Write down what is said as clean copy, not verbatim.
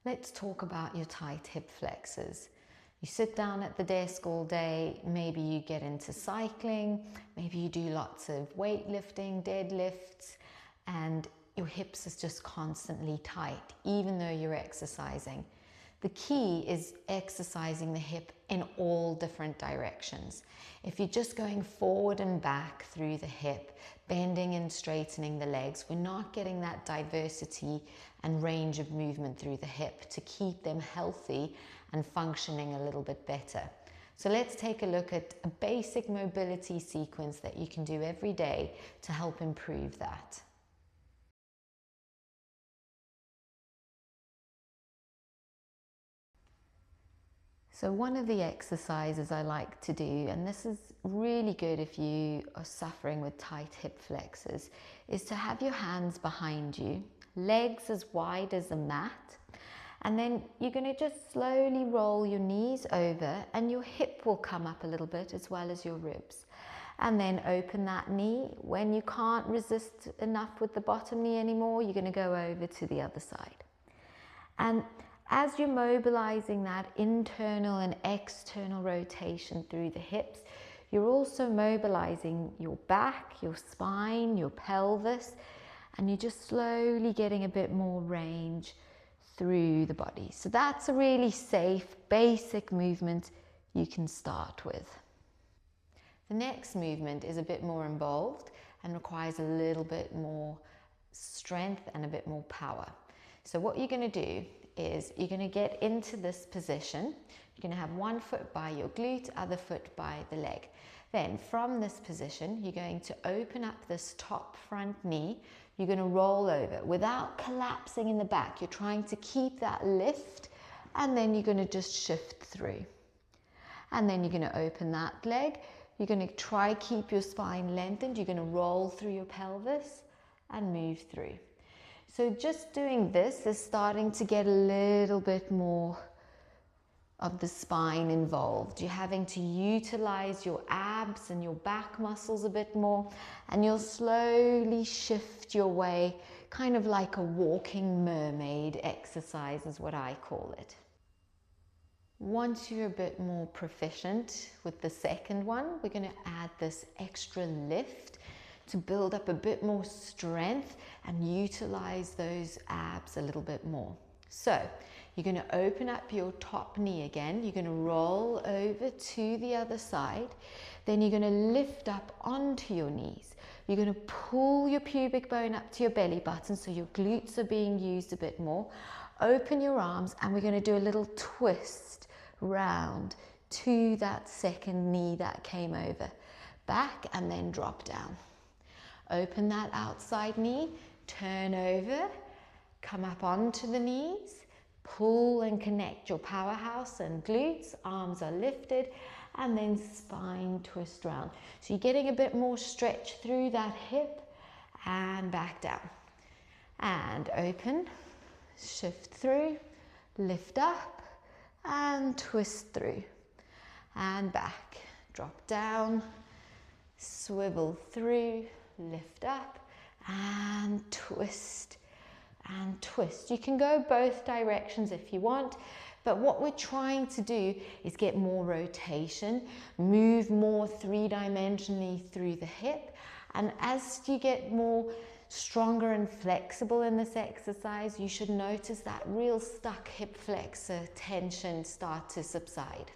Let's talk about your tight hip flexors. You sit down at the desk all day, maybe you get into cycling, maybe you do lots of weightlifting, deadlifts, and your hips is just constantly tight, even though you're exercising. The key is exercising the hip in all different directions. If you're just going forward and back through the hip, bending and straightening the legs, we're not getting that diversity and range of movement through the hip to keep them healthy and functioning a little bit better. So let's take a look at a basic mobility sequence that you can do every day to help improve that. So one of the exercises I like to do, and this is really good if you are suffering with tight hip flexors, is to have your hands behind you, legs as wide as a mat, and then you're going to just slowly roll your knees over and your hip will come up a little bit as well as your ribs. And then open that knee. When you can't resist enough with the bottom knee anymore, you're going to go over to the other side. And as you're mobilizing that internal and external rotation through the hips, you're also mobilizing your back, your spine, your pelvis, and you're just slowly getting a bit more range through the body. So that's a really safe, basic movement you can start with. The next movement is a bit more involved and requires a little bit more strength and a bit more power. So what you're going to do is you're going to get into this position. You're going to have one foot by your glute, other foot by the leg. Then from this position, you're going to open up this top front knee. You're going to roll over without collapsing in the back. You're trying to keep that lift, and then you're going to just shift through. And then you're going to open that leg. You're going to try keep your spine lengthened. You're going to roll through your pelvis and move through. So just doing this is starting to get a little bit more of the spine involved. You're having to utilize your abs and your back muscles a bit more, and you'll slowly shift your way, kind of like a walking mermaid exercise is what I call it. Once you're a bit more proficient with the second one, we're going to add this extra lift to build up a bit more strength and utilize those abs a little bit more. So you're going to open up your top knee again. You're going to roll over to the other side. Then you're going to lift up onto your knees. You're going to pull your pubic bone up to your belly button so your glutes are being used a bit more. Open your arms and we're going to do a little twist round to that second knee that came over. Back and then drop down. Open that outside knee, turn over, come up onto the knees, pull and connect your powerhouse and glutes, arms are lifted, and then spine twist round. So you're getting a bit more stretch through that hip and back down. And open, shift through, lift up, and twist through. And back, drop down, swivel through, lift up, and twist and twist. You can go both directions if you want, but what we're trying to do is get more rotation, move more three-dimensionally through the hip, and as you get more stronger and flexible in this exercise, you should notice that real stuck hip flexor tension start to subside.